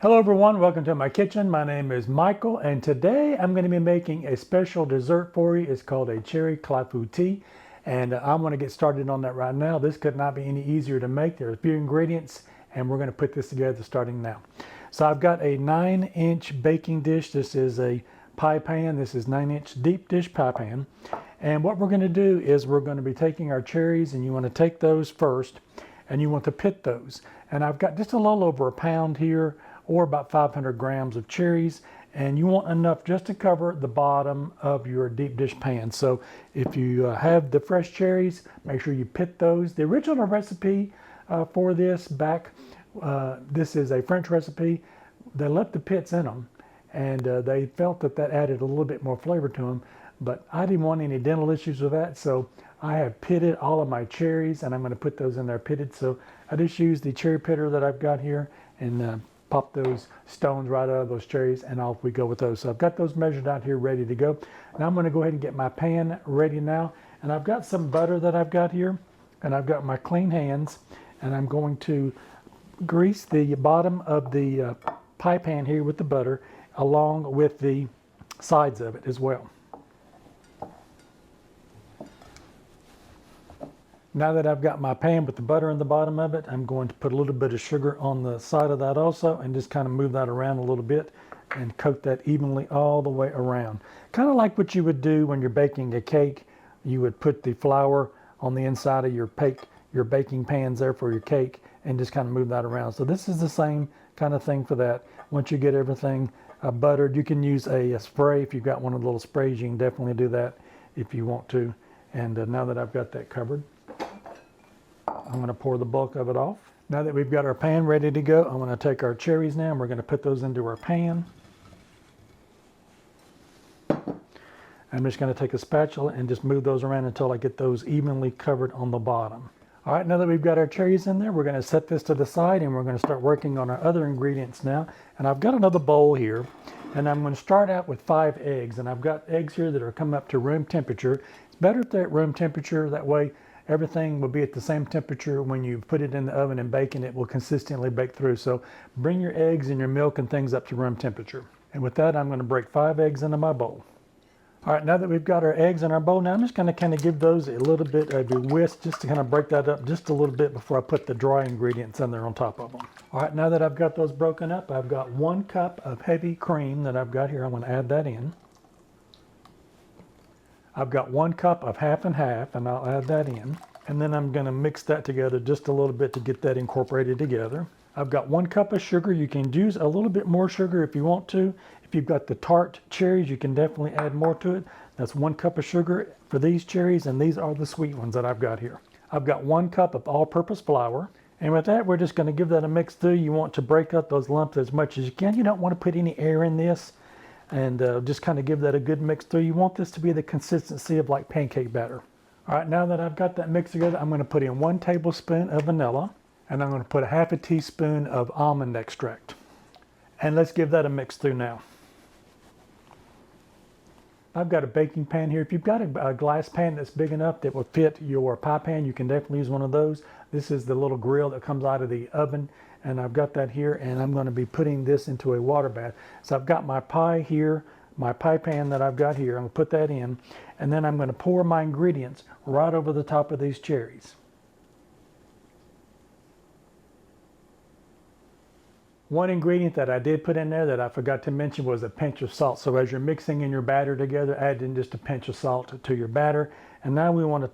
Hello everyone, welcome to my kitchen. My name is Michael and today I'm going to be making a special dessert for you. It's called a Cherry Clafoutis and I'm going to get started on that right now. This could not be any easier to make. There are a few ingredients and we're going to put this together starting now. So I've got a 9-inch baking dish. This is a pie pan. This is 9-inch deep dish pie pan. And what we're going to do is we're going to be taking our cherries, and you want to take those first and you want to pit those. And I've got just a little over a pound here, or about 500 grams of cherries, and you want enough just to cover the bottom of your deep dish pan. So if you have the fresh cherries, make sure you pit those. The original recipe for this this is a French recipe. They left the pits in them, and they felt that added a little bit more flavor to them, but I didn't want any dental issues with that, so I have pitted all of my cherries, and I'm going to put those in there pitted. So I just use the cherry pitter that I've got here and pop those stones right out of those cherries, and off we go with those. So I've got those measured out here ready to go. Now I'm going to go ahead and get my pan ready now, and I've got some butter that I've got here, and I've got my clean hands, and I'm going to grease the bottom of the pie pan here with the butter along with the sides of it as well. Now that I've got my pan with the butter in the bottom of it, I'm going to put a little bit of sugar on the side of that also, and just kind of move that around a little bit and coat that evenly all the way around. Kind of like what you would do when you're baking a cake. You would put the flour on the inside of your baking pans there for your cake, and just kind of move that around. So this is the same kind of thing for that. Once you get everything buttered, you can use a spray. If you've got one of the little sprays, you can definitely do that if you want to. And now that I've got that covered, I'm going to pour the bulk of it off. Now that we've got our pan ready to go, I'm going to take our cherries now and we're going to put those into our pan. I'm just going to take a spatula and just move those around until I get those evenly covered on the bottom. All right, now that we've got our cherries in there, we're going to set this to the side and we're going to start working on our other ingredients now. And I've got another bowl here, and I'm going to start out with 5 eggs. And I've got eggs here that are coming up to room temperature. It's better if they're at room temperature. That way everything will be at the same temperature when you put it in the oven and bake, and it will consistently bake through. So bring your eggs and your milk and things up to room temperature. And with that, I'm going to break 5 eggs into my bowl. All right, now that we've got our eggs in our bowl, now I'm just going to kind of give those a little bit of a whisk, just to kind of break that up just a little bit before I put the dry ingredients in there on top of them. All right, now that I've got those broken up, I've got 1 cup of heavy cream that I've got here. I'm going to add that in. I've got 1 cup of half and half, and I'll add that in. And then I'm going to mix that together just a little bit to get that incorporated together. I've got 1 cup of sugar. You can use a little bit more sugar if you want to. If you've got the tart cherries, you can definitely add more to it. That's 1 cup of sugar for these cherries, and these are the sweet ones that I've got here. I've got 1 cup of all-purpose flour. And with that, we're just going to give that a mix through. You want to break up those lumps as much as you can. You don't want to put any air in this. And just kind of give that a good mix through. You want this to be the consistency of like pancake batter. All right, now that I've got that mixed together, I'm going to put in 1 tablespoon of vanilla, and I'm going to put a half a teaspoon of almond extract. And let's give that a mix through now. I've got a baking pan here. If you've got a glass pan that's big enough that will fit your pie pan, you can definitely use one of those. This is the little grill that comes out of the oven, and I've got that here, and I'm going to be putting this into a water bath. So I've got my pie here, my pie pan that I've got here. I'm going to put that in, and then I'm going to pour my ingredients right over the top of these cherries. One ingredient that I did put in there that I forgot to mention was a pinch of salt. So as you're mixing in your batter together, add in just a pinch of salt to your batter. And now we want to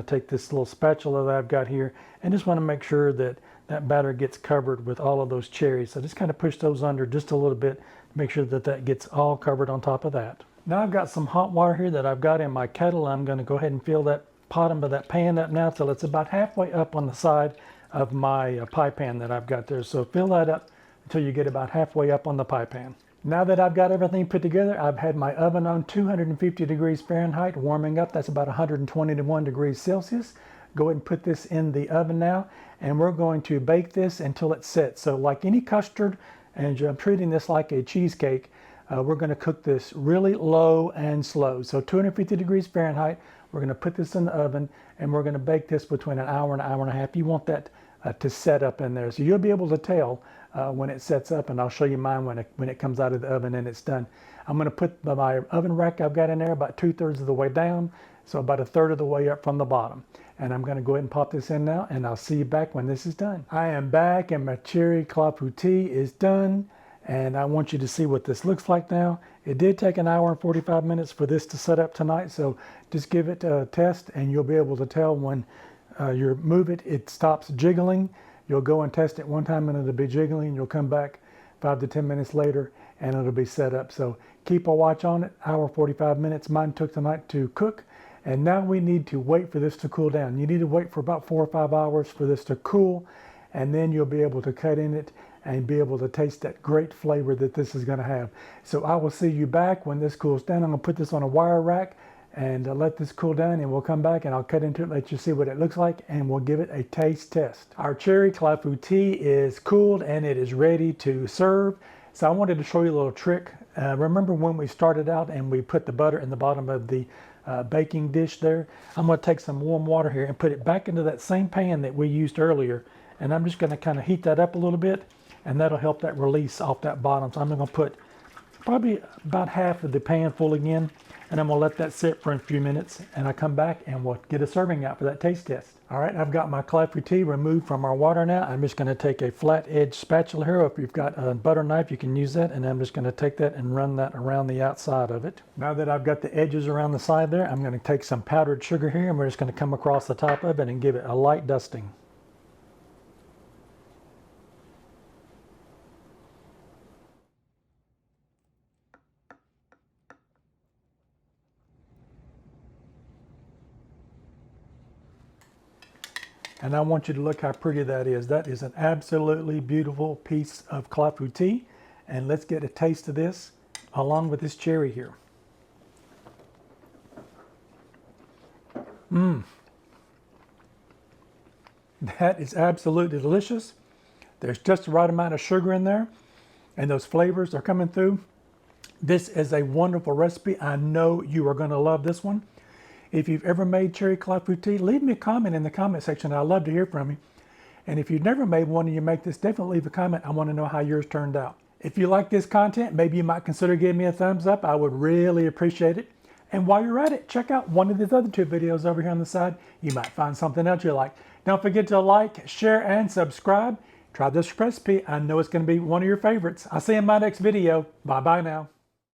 take this little spatula that I've got here, and just want to make sure that that batter gets covered with all of those cherries. So just kind of push those under just a little bit to make sure that that gets all covered on top of that. Now I've got some hot water here that I've got in my kettle. I'm going to go ahead and fill that bottom of that pan up now till it's about halfway up on the side of my pie pan that I've got there. So fill that up until you get about halfway up on the pie pan. Now that I've got everything put together, I've had my oven on 250 degrees Fahrenheit, warming up. That's about 121 degrees Celsius. Go ahead and put this in the oven now, and we're going to bake this until it sets. So like any custard, and I'm treating this like a cheesecake, we're going to cook this really low and slow. So 250 degrees Fahrenheit, we're going to put this in the oven, and we're going to bake this between an hour and a half. You want that to set up in there. So you'll be able to tell when it sets up, and I'll show you mine when it comes out of the oven and it's done. I'm going to put my oven rack I've got in there about 2/3 of the way down, so about 1/3 of the way up from the bottom. And I'm going to go ahead and pop this in now, and I'll see you back when this is done. I am back, and my Cherry Clafoutis is done, and I want you to see what this looks like now. It did take 1 hour and 45 minutes for this to set up tonight, so just give it a test, and you'll be able to tell when you move it, it stops jiggling. You'll go and test it one time, and it'll be jiggling. You'll come back 5 to 10 minutes later, and it'll be set up. So keep a watch on it. 1 hour 45 minutes. Mine took tonight to cook. And now we need to wait for this to cool down. You need to wait for about 4 or 5 hours for this to cool, and then you'll be able to cut in it and be able to taste that great flavor that this is going to have. So I will see you back when this cools down. I'm going to put this on a wire rack and let this cool down, and we'll come back and I'll cut into it, let you see what it looks like, and we'll give it a taste test. Our Cherry Clafoutis is cooled and it is ready to serve. So I wanted to show you a little trick. Remember when we started out and we put the butter in the bottom of the baking dish there? I'm going to take some warm water here and put it back into that same pan that we used earlier, and I'm just going to kind of heat that up a little bit, and that'll help that release off that bottom. So I'm going to put probably about half of the pan full again, and I'm going to let that sit for a few minutes, and I'll come back and we'll get a serving out for that taste test. All right, I've got my Clafoutis removed from our water now. I'm just going to take a flat edge spatula here. If you've got a butter knife, you can use that, and I'm just going to take that and run that around the outside of it. Now that I've got the edges around the side there, I'm going to take some powdered sugar here, and we're just going to come across the top of it and give it a light dusting. And I want you to look how pretty that is. That is an absolutely beautiful piece of Clafoutis. And let's get a taste of this along with this cherry here. That is absolutely delicious. There's just the right amount of sugar in there, and those flavors are coming through. This is a wonderful recipe. I know you are going to love this one. If you've ever made Cherry Clafoutis, leave me a comment in the comment section. I'd love to hear from you. And if you've never made one and you make this, definitely leave a comment. I want to know how yours turned out. If you like this content, maybe you might consider giving me a thumbs up. I would really appreciate it. And while you're at it, check out one of these other 2 videos over here on the side. You might find something else you like. Don't forget to like, share, and subscribe. Try this recipe. I know it's going to be one of your favorites. I'll see you in my next video. Bye-bye now.